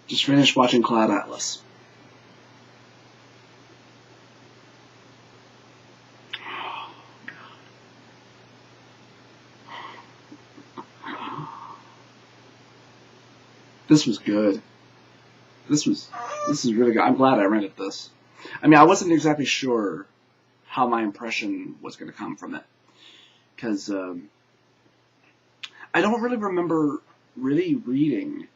Just finished watching Cloud Atlas. This was good. This is really good. I'm glad I rented this. I mean, I wasn't exactly sure how my impression was going to come from it, because I don't really remember really reading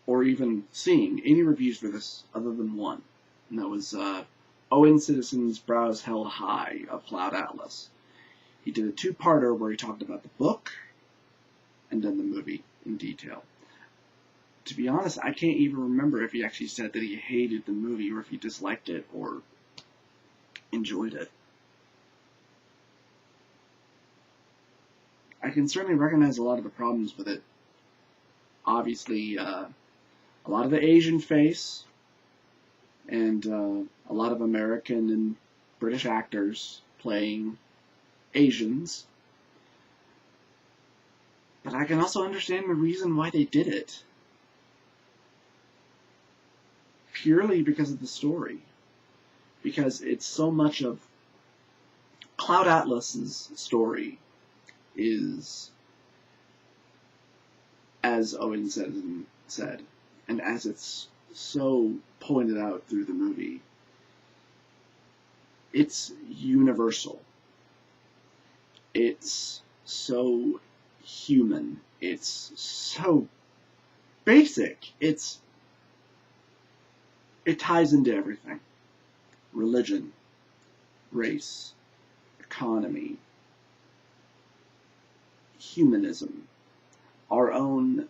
or even seeing any reviews for this other than one, and that was Owen Citizen's Brows Held High of Cloud Atlas. He did a two-parter where he talked about the book and then the movie in detail. To be honest, I can't even remember if he actually said that he hated the movie or if he disliked it or enjoyed it. I can certainly recognize a lot of the problems with it. Obviously, a lot of the Asian face and a lot of American and British actors playing Asians. But I can also understand the reason why they did it. Purely because of the story. Because it's so much of Cloud Atlas's story is, as Owen said, and as it's so pointed out through the movie, it's universal. It's so human. It's so basic. It ties into everything. Religion, race, economy, humanism, our own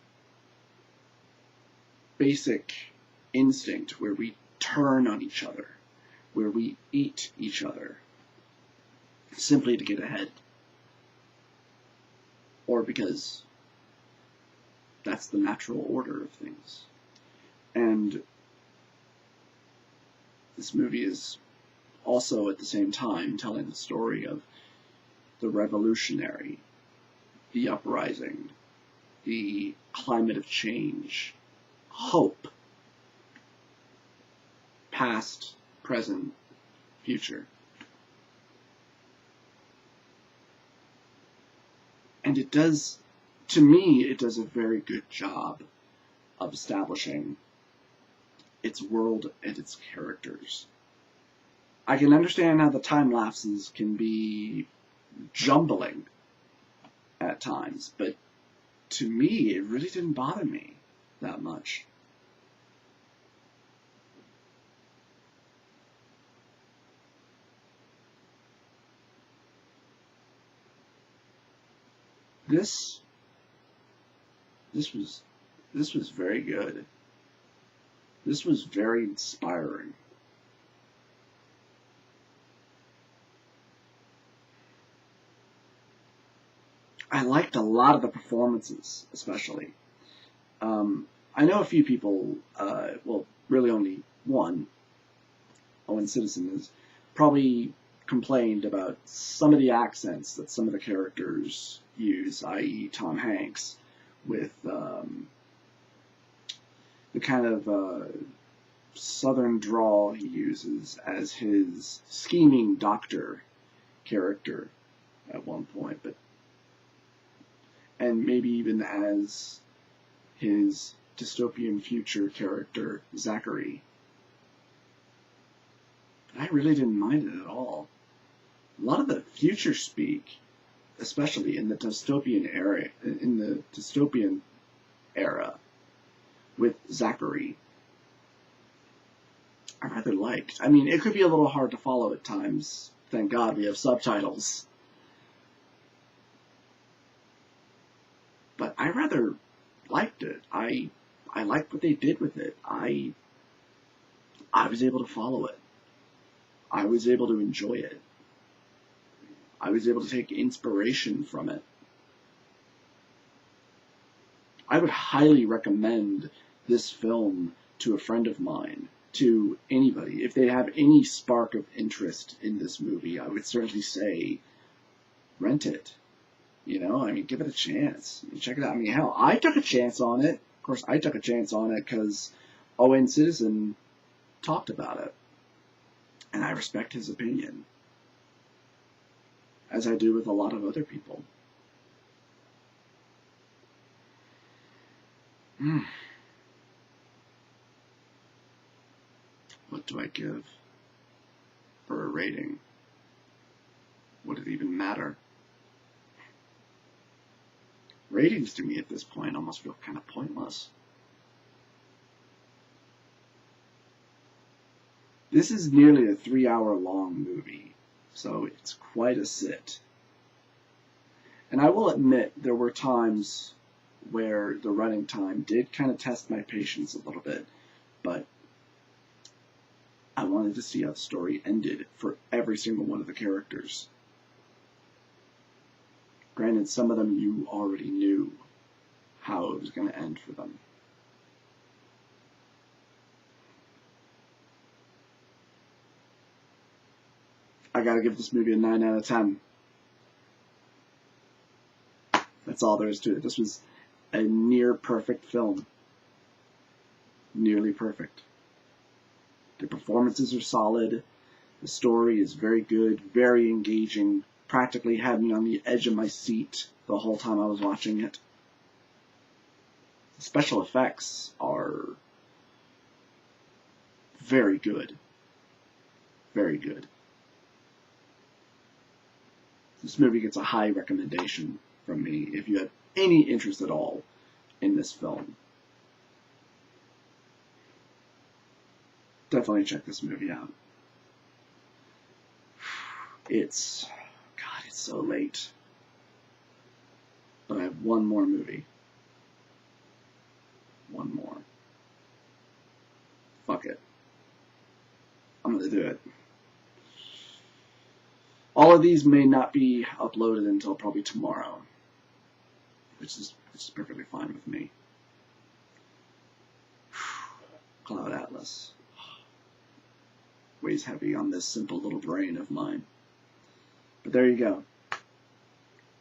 basic instinct where we turn on each other, where we eat each other simply to get ahead, or because that's the natural order of things. And this movie is also at the same time telling the story of the revolutionary, the uprising, the climate of change, hope, past, present, future. And it does, to me, it does a very good job of establishing its world and its characters. I can understand how the time lapses can be jumbling at times, but to me, it really didn't bother me that much. This was very good. This was very inspiring. I liked a lot of the performances, especially. I know a few people, well, really only one, Owen Citizen, has probably complained about some of the accents that some of the characters use, i.e. Tom Hanks, with the kind of southern drawl he uses as his scheming doctor character at one point, and maybe even as his dystopian future character, Zachary. I really didn't mind it at all. A lot of the future speak, especially in the dystopian era, with Zachary, I rather liked. I mean, it could be a little hard to follow at times. Thank God we have subtitles. But I rather liked it. I liked what they did with it. I was able to follow it. I was able to enjoy it. I was able to take inspiration from it. I would highly recommend this film to a friend of mine, to anybody. If they have any spark of interest in this movie, I would certainly say rent it. You know, I mean, give it a chance. Check it out. I mean, hell, I took a chance on it. Of course, I took a chance on it because Owen Citizen talked about it, and I respect his opinion, as I do with a lot of other people. What do I give for a rating? Would it even matter? Ratings to me at this point almost feel kind of pointless. This is nearly a 3-hour long movie, so it's quite a sit. And I will admit there were times where the running time did kind of test my patience a little bit, but I wanted to see how the story ended for every single one of the characters. Granted, some of them you already knew how it was going to end for them. I gotta give this movie a 9 out of 10. That's all there is to it. This was a near perfect film. Nearly perfect. The performances are solid. The story is very good, very engaging. Practically had me on the edge of my seat the whole time I was watching it. The special effects are very good. Very good. This movie gets a high recommendation from me if you have any interest at all in this film. Definitely check this movie out. It's so late. But I have one more movie. One more. Fuck it. I'm gonna do it. All of these may not be uploaded until probably tomorrow, which is perfectly fine with me. Cloud Atlas. Weighs heavy on this simple little brain of mine. But there you go.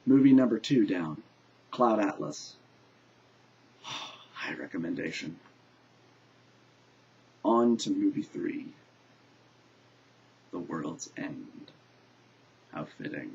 Movie number 2 down. Cloud Atlas. High recommendation. On to movie 3. The World's End. How fitting.